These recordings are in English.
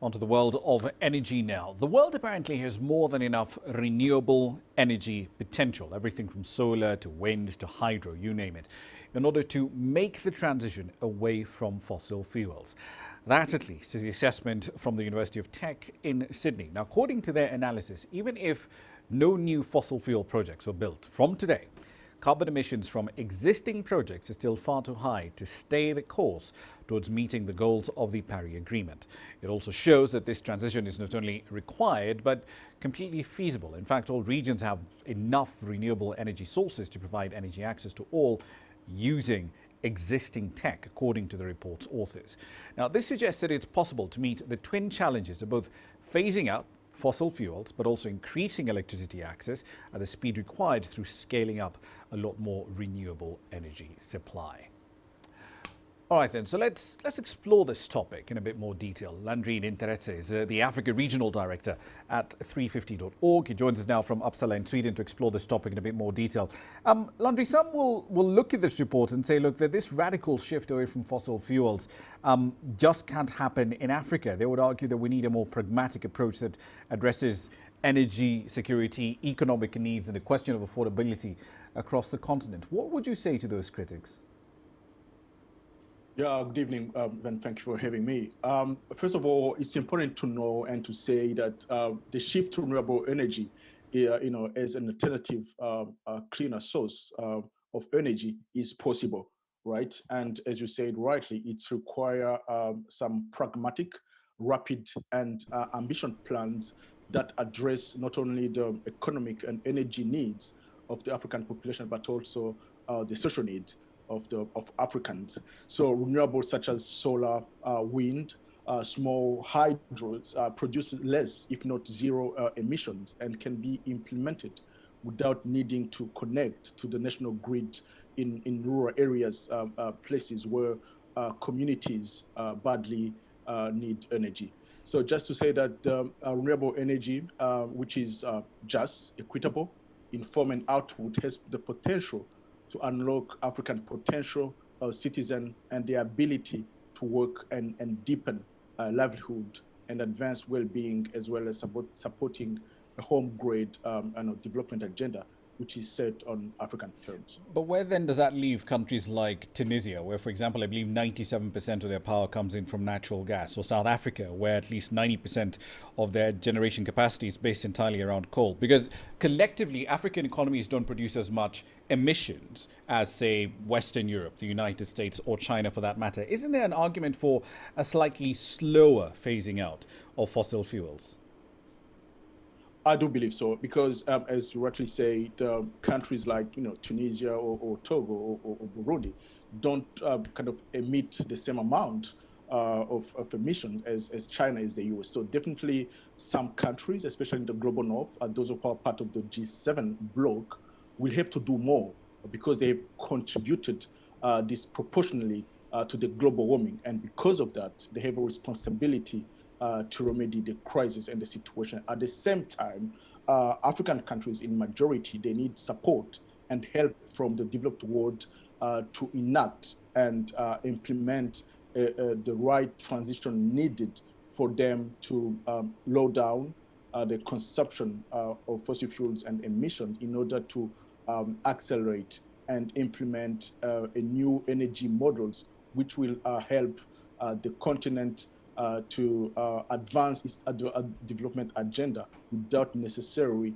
Onto the world of energy now. The world apparently has more than enough renewable energy potential, everything from solar to wind to hydro, you name it, in order to make the transition away from fossil fuels. That, at least, is the assessment from the University of Tech in Sydney. Now, according to their analysis, even if no new fossil fuel projects were built from today, carbon emissions from existing projects are still far too high to stay the course towards meeting the goals of the Paris Agreement. It also shows that this transition is not only required, but completely feasible. In fact, all regions have enough renewable energy sources to provide energy access to all using existing tech, according to the report's authors. Now, this suggests that it's possible to meet the twin challenges of both phasing out fossil fuels, but also increasing electricity access at the speed required through scaling up a lot more renewable energy supply. All right, then, so let's explore this topic in a bit more detail. Landry Ninteretse is the Africa Regional Director at 350.org. He joins us now from Uppsala in Sweden to explore this topic in a bit more detail. Landry, some will look at this report and say, look, that this radical shift away from fossil fuels just can't happen in Africa. They would argue that we need a more pragmatic approach that addresses energy security, economic needs, and the question of affordability across the continent. What would you say to those critics? Yeah, good evening, and thank you for having me. First of all, it's important to know and to say that the shift to renewable energy, as an alternative, cleaner source of energy is possible, right? And as you said rightly, it requires some pragmatic, rapid, and ambition plans that address not only the economic and energy needs of the African population, but also the social needs of Africans. So renewables such as solar, wind, small hydros produce less, if not zero, emissions and can be implemented without needing to connect to the national grid in rural areas, places where communities badly need energy. So just to say that renewable energy, which is just, equitable, in form and output, has the potential to unlock African potential citizen and their ability to work and deepen livelihood and advance well-being, as well as supporting a home-grade development agenda, which is set on African terms. But where then does that leave countries like Tunisia, where, for example, I believe 97% of their power comes in from natural gas, or South Africa, where at least 90% of their generation capacity is based entirely around coal? Because collectively, African economies don't produce as much emissions as, say, Western Europe, the United States, or China for that matter. Isn't there an argument for a slightly slower phasing out of fossil fuels? I do believe so because, as you rightly say, countries like Tunisia or Togo or Burundi don't kind of emit the same amount of emission as China is the US. So definitely, some countries, especially in the global north, those who are part of the G7 bloc, will have to do more because they have contributed disproportionately to the global warming, and because of that, they have a responsibility to remedy the crisis and the situation. At the same time, African countries in majority, they need support and help from the developed world to enact and implement the right transition needed for them to low down the consumption of fossil fuels and emissions in order to accelerate and implement a new energy models which will help the continent to advance its development agenda without necessarily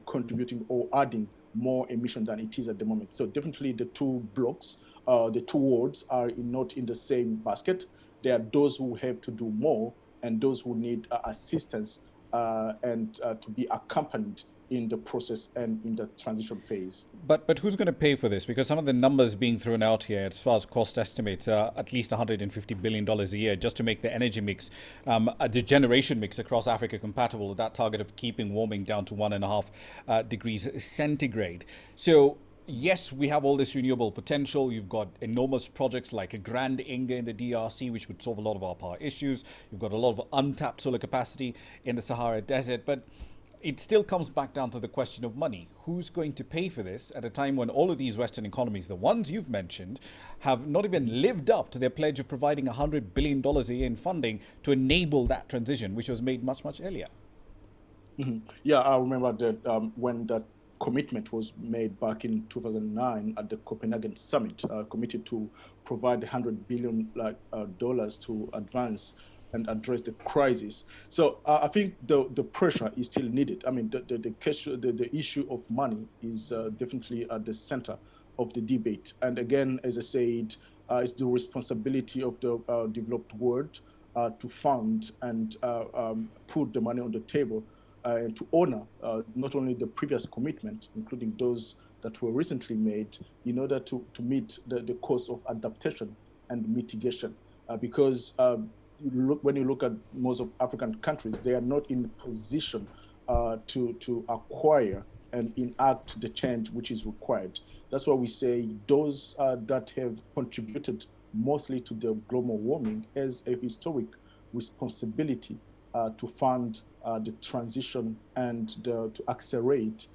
contributing or adding more emission than it is at the moment. So definitely the two blocks, the two worlds are not in the same basket. There are those who have to do more and those who need assistance and to be accompanied in the process and in the transition phase. But who's going to pay for this? Because some of the numbers being thrown out here, as far as cost estimates, are at least $150 billion a year just to make the energy mix, the generation mix across Africa compatible with that target of keeping warming down to 1.5 degrees centigrade. So yes, we have all this renewable potential. You've got enormous projects like a Grand Inga in the DRC, which would solve a lot of our power issues. You've got a lot of untapped solar capacity in the Sahara Desert. But it still comes back down to the question of money. Who's going to pay for this at a time when all of these Western economies, the ones you've mentioned, have not even lived up to their pledge of providing $100 billion a year in funding to enable that transition, which was made much, much earlier? Yeah, I remember that when that commitment was made back in 2009 at the Copenhagen summit, committed to provide $100 billion dollars to advance and address the crisis. So I think the pressure is still needed. I mean, the issue of money is definitely at the center of the debate. And again, as I said, it's the responsibility of the developed world to fund and put the money on the table and to honor not only the previous commitment, including those that were recently made, in order to meet the cost of adaptation and mitigation. Because when you look at most of African countries, they are not in a position to acquire and enact the change which is required. That's why we say those that have contributed mostly to the global warming as a historic responsibility to fund the transition and to accelerate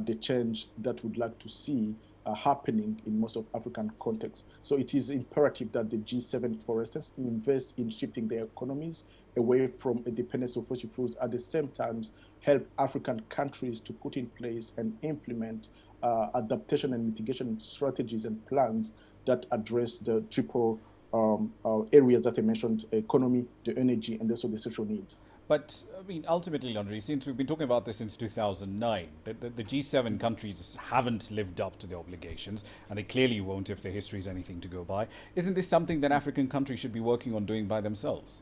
the change that we'd like to see happening in most of African contexts. So it is imperative that the G7, for instance, invest in shifting their economies away from a dependence on fossil fuels, at the same time help African countries to put in place and implement adaptation and mitigation strategies and plans that address the triple areas that I mentioned: economy, the energy, and also the social needs. But, I mean, ultimately, Landry, since we've been talking about this since 2009, the G7 countries haven't lived up to their obligations, and they clearly won't if their history is anything to go by. Isn't this something that African countries should be working on doing by themselves?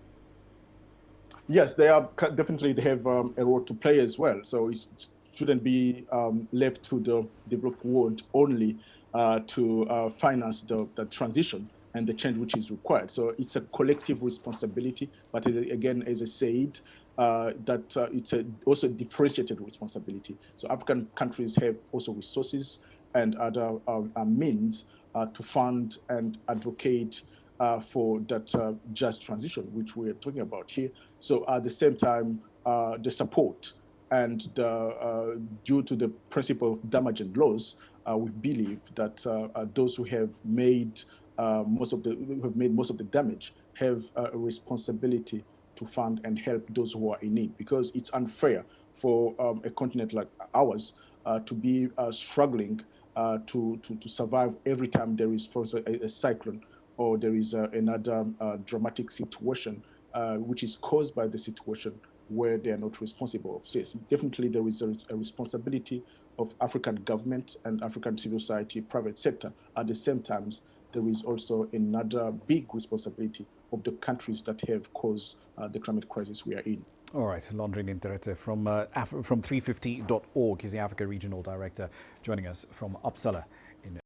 Yes, they are definitely, they have a role to play as well. So it shouldn't be left to the developed world only to finance the transition and the change which is required. So it's a collective responsibility, but again, as I said, that it's also differentiated responsibility. So African countries have also resources and other means to fund and advocate for that just transition, which we're talking about here. So at the same time, the support and due to the principle of damage and loss, we believe that those who have made most of the damage have a responsibility to fund and help those who are in need, because it's unfair for a continent like ours to be struggling to survive every time there is, for example, a cyclone or there is another dramatic situation which is caused by the situation where they are not responsible. So yes, definitely there is a responsibility of African government and African civil society, private sector. At the same time, there is also another big responsibility of the countries that have caused the climate crisis we are in. All right, Landry Ninteretse from 350.org. He's the Africa Regional Director, joining us from Uppsala in